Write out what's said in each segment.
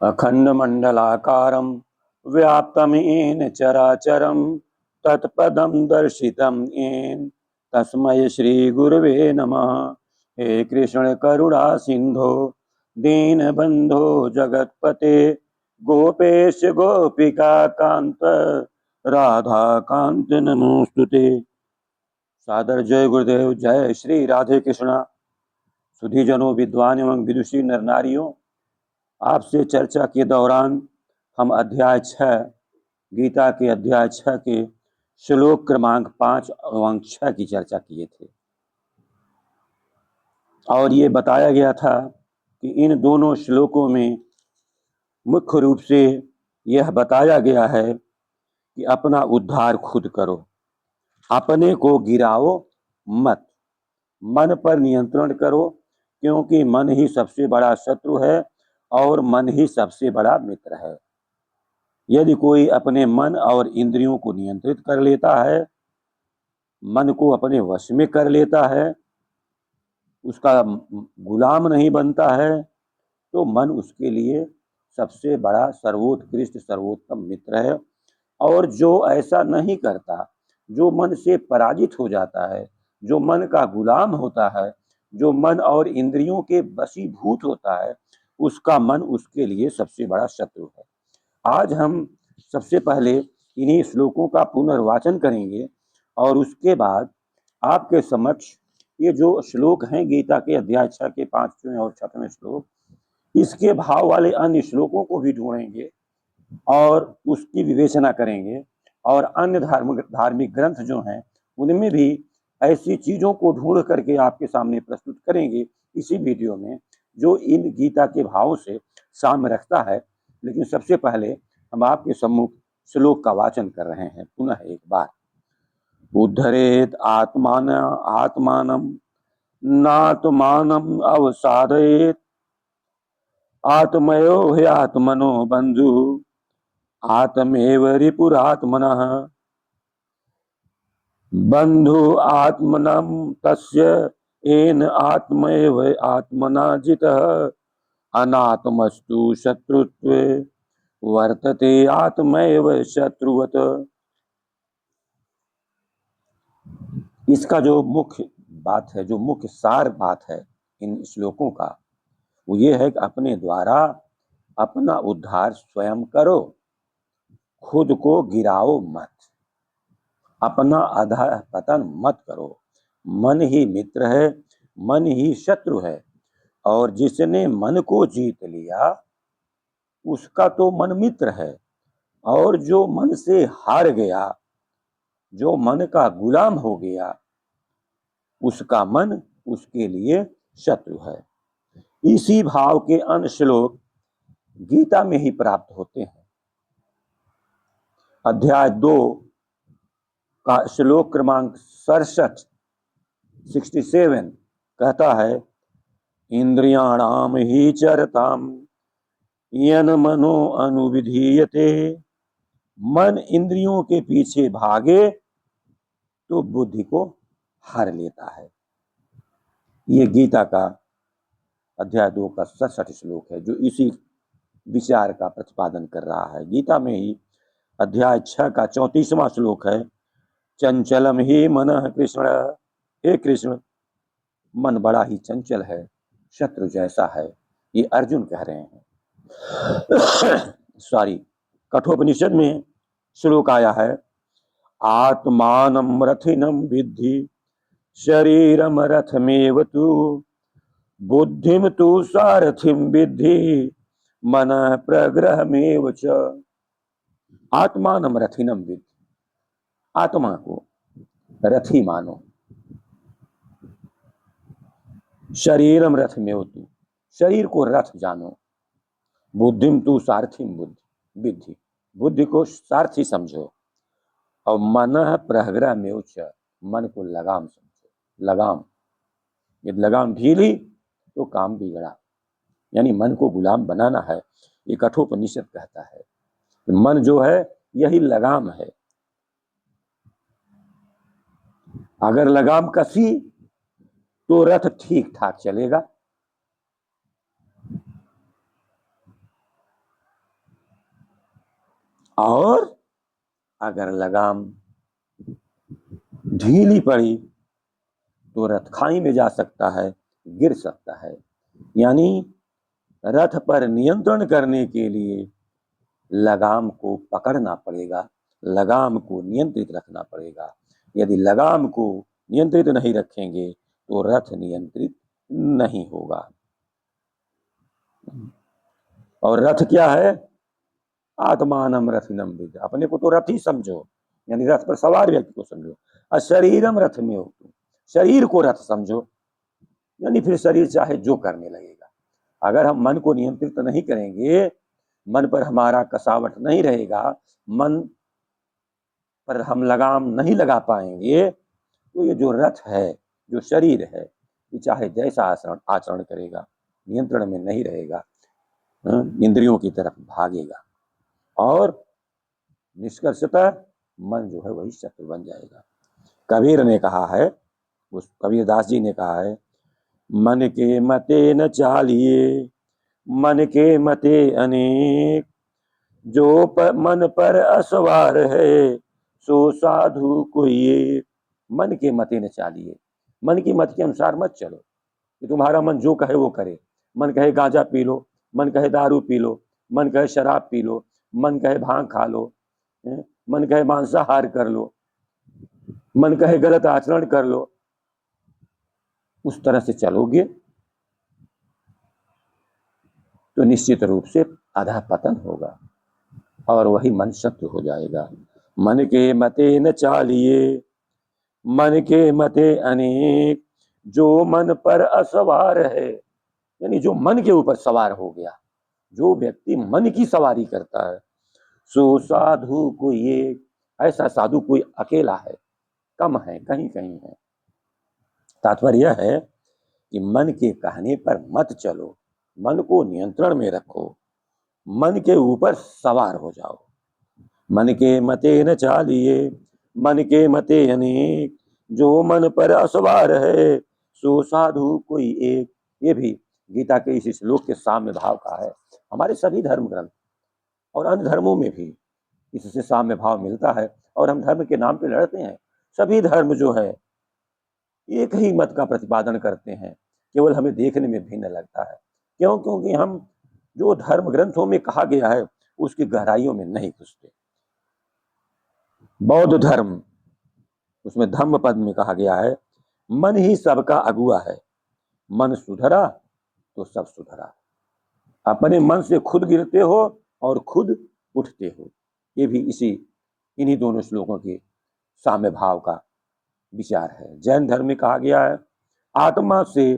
अखण्डमण्डलाकारं व्याप्तं येन चराचरं तत्पदं दर्शितं येन तस्मै श्रीगुरवे नमः। हे कृष्ण करुणा सिंधो दीनबंधो जगत्पते गोपेश गोपिका कांत राधा कांत नमोस्तुते। सादर जय गुरुदेव। जय श्री राधे कृष्णा। सुधीजनों, विद्वान एवं विदुषी नर नारियों, आपसे चर्चा के दौरान हम अध्याय 6 गीता के अध्याय 6 के श्लोक क्रमांक 5 एवं 6 की चर्चा किए थे और ये बताया गया था कि इन दोनों श्लोकों में मुख्य रूप से यह बताया गया है कि अपना उद्धार खुद करो, अपने को गिराओ मत, मन पर नियंत्रण करो, क्योंकि मन ही सबसे बड़ा शत्रु है और मन ही सबसे बड़ा मित्र है। यदि कोई अपने मन और इंद्रियों को नियंत्रित कर लेता है, मन को अपने वश में कर लेता है, उसका गुलाम नहीं बनता है, तो मन उसके लिए सबसे बड़ा सर्वोत्कृष्ट सर्वोत्तम मित्र है। और जो ऐसा नहीं करता, जो मन से पराजित हो जाता है, जो मन का गुलाम होता है, जो मन और इंद्रियों के वशीभूत होता है, उसका मन उसके लिए सबसे बड़ा शत्रु है। आज हम सबसे पहले इन्हीं श्लोकों का पुनर्वाचन करेंगे और उसके बाद आपके समक्ष ये जो श्लोक हैं गीता के अध्याय 6 के 5वें और 6वें श्लोक, इसके भाव वाले अन्य श्लोकों को भी ढूंढेंगे और उसकी विवेचना करेंगे और अन्य धार्मिक ग्रंथ जो हैं उनमें भी ऐसी चीजों को ढूंढ करके आपके सामने प्रस्तुत करेंगे इसी वीडियो में, जो इन गीता के भावों से साम्य रखता है। लेकिन सबसे पहले हम आपके सम्मुख श्लोक का वाचन कर रहे हैं पुनः एक बार। उद्धरेत आत्मान आत्मानं नात्मानं अवसादयेत आत्मयो हि आत्मनो बंधु आत्मेव रिपुरात्मनः बंधु आत्मनं तस्य येन आत्मैव आत्मना जितः अनात्मस्तु शत्रुत्वे वर्तते आत्मैव शत्रुवत्। इसका जो मुख्य बात है, जो मुख्य सार बात है इन श्लोकों का, वो ये है कि अपने द्वारा अपना उद्धार स्वयं करो, खुद को गिराओ मत, अपना अधः पतन मत करो। मन ही मित्र है, मन ही शत्रु है, और जिसने मन को जीत लिया उसका तो मन मित्र है, और जो मन से हार गया, जो मन का गुलाम हो गया, उसका मन उसके लिए शत्रु है। इसी भाव के अन्य श्लोक गीता में ही प्राप्त होते हैं। अध्याय 2 का श्लोक क्रमांक 67 कहता है, इंद्रियाणाम ही चरताम यन मनो अनुविधीयते। मन इंद्रियों के पीछे भागे तो बुद्धि को हार लेता है। ये गीता का अध्याय 2 का 67 श्लोक है, जो इसी विचार का प्रतिपादन कर रहा है। गीता में ही अध्याय 6 का 34वां श्लोक है, चंचलम ही मनः कृष्ण। हे कृष्ण, मन बड़ा ही चंचल है, शत्रु जैसा है। ये अर्जुन कह रहे हैं। सॉरी, कठोपनिषद में श्लोक आया है, आत्मानं रथिनं विद्धि शरीरम रथमेव तु बुद्धिम तु सारथिं विद्धि मनः प्रग्रहमेव च। आत्मानं रथिनं विद्धि, आत्मा को रथी मानो, शरीरम रथ में हो तू, शरीर को रथ जानो, बुद्धिम तू सारथिम बुद्धि विद्धि, बुद्धि को सारथी समझो, और मन प्रग्रह में उच्च, मन को लगाम समझो। लगाम, यदि लगाम ढीली तो काम बिगड़ा, यानी मन को गुलाम बनाना है। ये कठोपनिषद कहता है कि मन जो है यही लगाम है। अगर लगाम कसी तो रथ ठीक ठाक चलेगा, और अगर लगाम ढीली पड़ी तो रथ खाई में जा सकता है, गिर सकता है। यानी रथ पर नियंत्रण करने के लिए लगाम को पकड़ना पड़ेगा, लगाम को नियंत्रित रखना पड़ेगा। यदि लगाम को नियंत्रित नहीं रखेंगे तो रथ नियंत्रित नहीं होगा। और रथ क्या है? आत्मानम रथिनम विद, अपने को तो रथ ही समझो, यानी रथ पर सवार व्यक्ति को समझो। अशरीरम रथ में हो, शरीर को रथ समझो, यानी फिर शरीर चाहे जो करने लगेगा। अगर हम मन को नियंत्रित नहीं करेंगे, मन पर हमारा कसावट नहीं रहेगा, मन पर हम लगाम नहीं लगा पाएंगे, तो ये जो रथ है, जो शरीर है, ये चाहे जैसा आचरण करेगा, नियंत्रण में नहीं रहेगा, इंद्रियों की तरफ भागेगा और निष्कर्षतः मन जो है वही शत्रु बन जाएगा। कबीर ने कहा है, उस कबीरदास जी ने कहा है, मन के मते न चालिए, मन के मते अनेक, जो मन पर असवार है, सो साधु कोई एक। मन के मते न चालिए, मन की मत के अनुसार मत चलो कि तुम्हारा मन जो कहे वो करे। मन कहे गांजा पी लो, मन कहे दारू पी लो, मन कहे शराब पी लो, मन कहे भांग खा लो, मन कहे मांसाहार कर लो, मन कहे गलत आचरण कर लो। उस तरह से चलोगे तो निश्चित रूप से अधः पतन होगा और वही मन शत्रु हो जाएगा। मन के मते न चालिए, मन के मते अनेक, जो मन पर असवार है, यानी जो मन के ऊपर सवार हो गया, जो व्यक्ति मन की सवारी करता है, सो साधु कोई एक, ऐसा साधु कोई अकेला है, कम है, कहीं कहीं है। तात्पर्य यह है कि मन के कहने पर मत चलो, मन को नियंत्रण में रखो, मन के ऊपर सवार हो जाओ। मन के मते न चालिए, मन के मते अनेक, जो मन पर असवार है, सो साधु कोई एक। ये भी गीता के इस श्लोक के साम्य भाव का है। हमारे सभी धर्म ग्रंथ और अन्य धर्मों में भी इससे साम्य भाव मिलता है और हम धर्म के नाम पे लड़ते हैं। सभी धर्म जो है एक ही मत का प्रतिपादन करते हैं, केवल हमें देखने में भिन्न लगता है। क्यों? क्योंकि हम जो धर्म ग्रंथों में कहा गया है उसकी गहराइयों में नहीं घुसते। बौद्ध धर्म, उसमें धम्म पद में कहा गया है, मन ही सबका अगुआ है, मन सुधरा तो सब सुधरा। अपने मन से खुद गिरते हो और खुद उठते हो। ये भी इन्हीं दोनों श्लोकों के साम्य भाव का विचार है। जैन धर्म में कहा गया है, आत्मा से,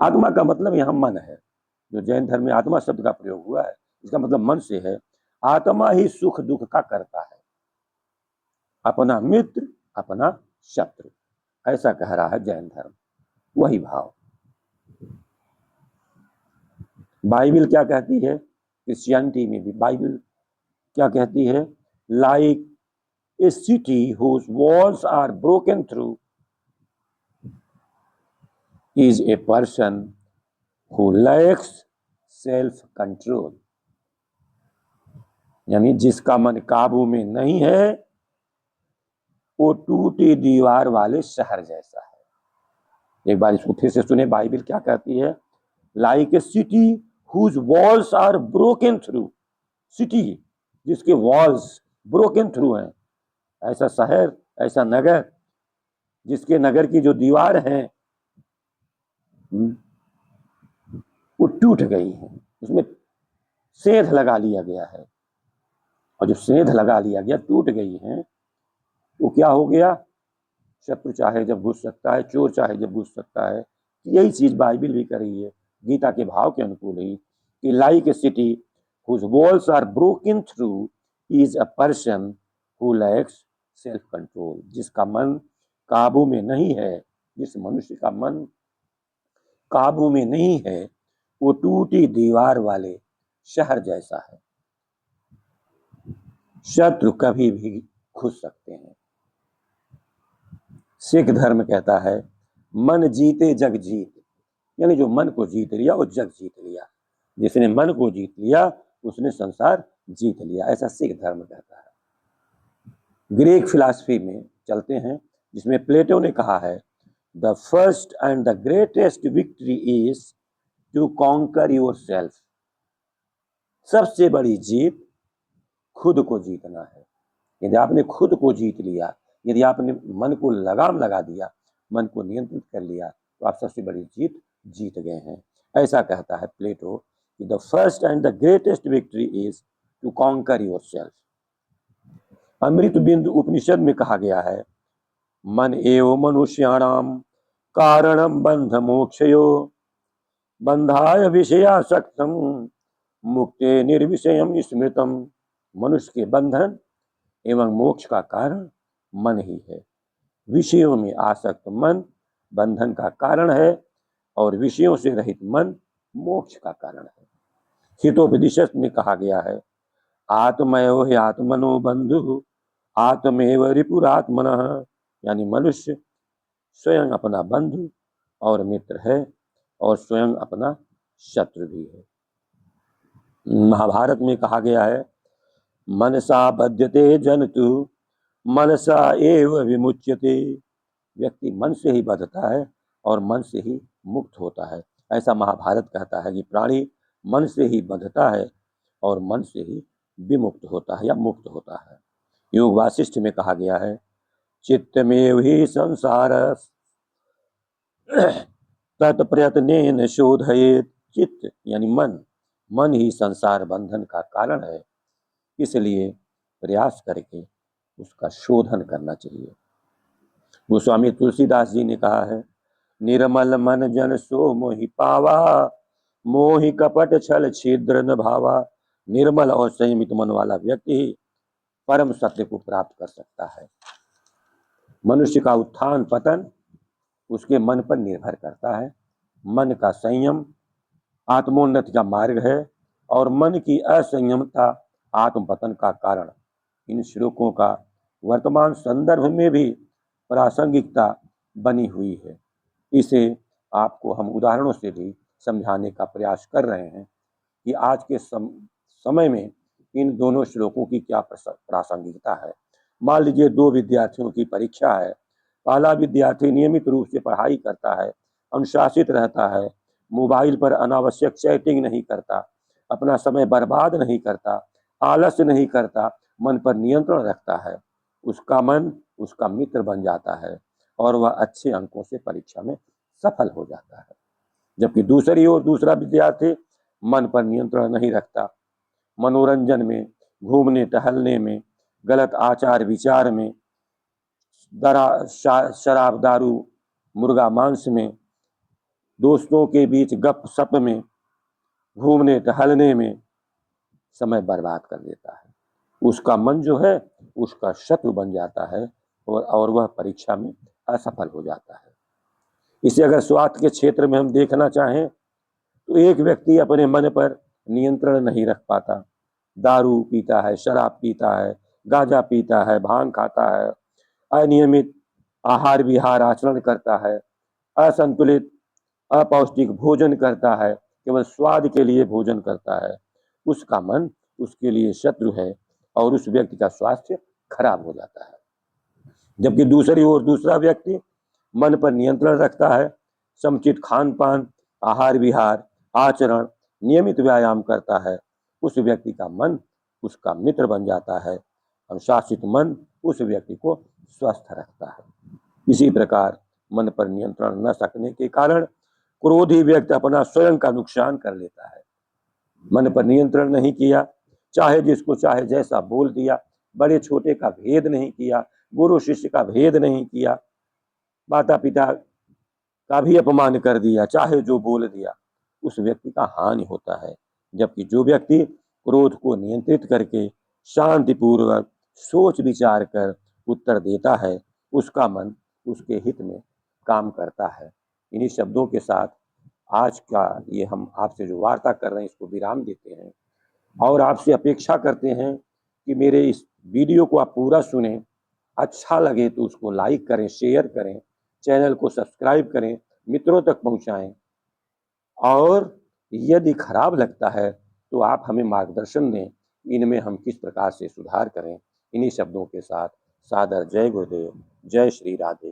आत्मा का मतलब यहां मन है। जो जैन धर्म में आत्मा शब्द का प्रयोग हुआ है, इसका मतलब मन से है। आत्मा ही सुख दुख का करता है, अपना मित्र अपना शत्रु, ऐसा कह रहा है जैन धर्म। वही भाव बाइबल क्या कहती है? क्रिश्चियनिटी में भी बाइबल क्या कहती है? Like a city whose walls are broken through is a person who lacks self control, यानी जिसका मन काबू में नहीं है वो टूटी दीवार वाले शहर जैसा है। एक बार इसको फिर से सुने, बाइबल क्या कहती है? Like a city whose walls are broken through, city जिसके वॉल्स ब्रोकन थ्रू हैं, ऐसा शहर, ऐसा नगर जिसके नगर की जो दीवार है वो टूट गई है, उसमें सेंध लगा लिया गया है। और जो सेंध लगा लिया गया, टूट गई है, वो क्या हो गया? शत्रु चाहे जब घुस सकता है, चोर चाहे जब घुस सकता है। यही चीज बाइबल भी कर रही है, गीता के भाव के अनुकूल ही, कि like a city whose walls are broken through is a person who lacks self control, जिसका मन काबू में नहीं है, जिस मनुष्य का मन काबू में नहीं है, वो टूटी दीवार वाले शहर जैसा है। शत्रु कभी भी घुस सकते हैं। सिख धर्म कहता है, मन जीते जग जीत, यानी जो मन को जीत लिया वो जग जीत लिया। जिसने मन को जीत लिया उसने संसार जीत लिया, ऐसा सिख धर्म कहता है। ग्रीक फिलॉसफी में चलते हैं, जिसमें प्लेटो ने कहा है, the first and the greatest victory is to conquer your self. सबसे बड़ी जीत खुद को जीतना है। यदि आपने खुद को जीत लिया, यदि आपने मन को लगाम लगा दिया, मन को नियंत्रित कर लिया, तो आप सबसे बड़ी जीत गए हैं। ऐसा कहता है प्लेटो कि the first and the greatest victory is to conquer your self. Amrit Bindu Upanishad में कहा गया है, मन एव मनुष्याणाम कारणम बंध मोक्षयो बंधाय विषयासक्तम मुक्ते निर्विषयम स्मृतम। मनुष्य के बंधन एवं मोक्ष का कारण मन ही है। विषयों में आसक्त मन बंधन का कारण है और विषयों से रहित मन मोक्ष का कारण है। हितोपनिषद में कहा गया है, आत्मयो हि आत्मनो बंधु आत्मेव रिपुरात्मनः। यानी मनुष्य स्वयं अपना बंधु और मित्र है और स्वयं अपना शत्रु भी है। महाभारत में कहा गया है, मनसा बध्यते जन्तु मनसा एव विमुच्यते। व्यक्ति मन से ही बंधता है और मन से ही मुक्त होता है। ऐसा महाभारत कहता है कि प्राणी मन से ही बंधता है और मन से ही विमुक्त होता है या मुक्त होता है। योग वासिष्ठ में कहा गया है, चित्तमेव ही संसार तत्प्रयत्नेन शोधयेत्। चित्त यानी मन ही संसार बंधन का कारण है, इसलिए प्रयास करके उसका शोधन करना चाहिए। गोस्वामी तुलसीदास जी ने कहा है, निर्मल मन जन सो मोहि पावा मोहि कपट छल छिद्र न भावा। निर्मल और संयमित मन वाला व्यक्ति ही परम सत्य को प्राप्त कर सकता है। मनुष्य का उत्थान पतन उसके मन पर निर्भर करता है। मन का संयम आत्मोन्नति का मार्ग है और मन की असंयमता आत्म पतन का कारण। इन श्लोकों का वर्तमान संदर्भ में भी प्रासंगिकता बनी हुई है। इसे आपको हम उदाहरणों से भी समझाने का प्रयास कर रहे हैं कि आज के समय में इन दोनों श्लोकों की क्या प्रासंगिकता है। मान लीजिए 2 विद्यार्थियों की परीक्षा है। पहला विद्यार्थी नियमित रूप से पढ़ाई करता है, अनुशासित रहता है, मोबाइल पर अनावश्यक चैटिंग नहीं करता, अपना समय बर्बाद नहीं करता, आलस्य नहीं करता, मन पर नियंत्रण रखता है। उसका मन उसका मित्र बन जाता है और वह अच्छे अंकों से परीक्षा में सफल हो जाता है। जबकि दूसरी ओर दूसरा विद्यार्थी मन पर नियंत्रण नहीं रखता, मनोरंजन में, घूमने टहलने में, गलत आचार विचार में, शराब दारू मुर्गा मांस में, दोस्तों के बीच गप सप में, घूमने टहलने में समय बर्बाद कर देता है। उसका मन जो है उसका शत्रु बन जाता है और वह परीक्षा में असफल हो जाता है। इसे अगर स्वास्थ्य के क्षेत्र में हम देखना चाहें तो एक व्यक्ति अपने मन पर नियंत्रण नहीं रख पाता, दारू पीता है, शराब पीता है, गांजा पीता है, भांग खाता है, अनियमित आहार विहार आचरण करता है, असंतुलित अपौष्टिक भोजन करता है, केवल स्वाद के लिए भोजन करता है, उसका मन उसके लिए शत्रु है और उस व्यक्ति का स्वास्थ्य खराब हो जाता है। जबकि दूसरी ओर दूसरा व्यक्ति मन पर नियंत्रण रखता है, समुचित खान पान, आहार विहार, आचरण, नियमित व्यायाम करता है, उस व्यक्ति का मन उसका मित्र बन जाता है। अनुशासित मन उस व्यक्ति को स्वस्थ रखता है। इसी प्रकार मन पर नियंत्रण न सकने के कारण क्रोधी व्यक्ति अपना स्वयं का नुकसान कर लेता है। मन पर नियंत्रण नहीं किया, चाहे जिसको चाहे जैसा बोल दिया, बड़े छोटे का भेद नहीं किया, गुरु शिष्य का भेद नहीं किया, माता पिता का भी अपमान कर दिया, चाहे जो बोल दिया, उस व्यक्ति का हानि होता है। जबकि जो व्यक्ति क्रोध को नियंत्रित करके शांतिपूर्वक सोच विचार कर उत्तर देता है, उसका मन उसके हित में काम करता है। इन्हीं शब्दों के साथ आज का ये हम आपसे जो वार्ता कर रहे हैं इसको विराम देते हैं और आपसे अपेक्षा करते हैं कि मेरे इस वीडियो को आप पूरा सुने, अच्छा लगे तो उसको लाइक करें, शेयर करें, चैनल को सब्सक्राइब करें, मित्रों तक पहुंचाएं और यदि खराब लगता है तो आप हमें मार्गदर्शन दें इनमें हम किस प्रकार से सुधार करें। इन्हीं शब्दों के साथ सादर जय गुरुदेव, जय श्री राधे।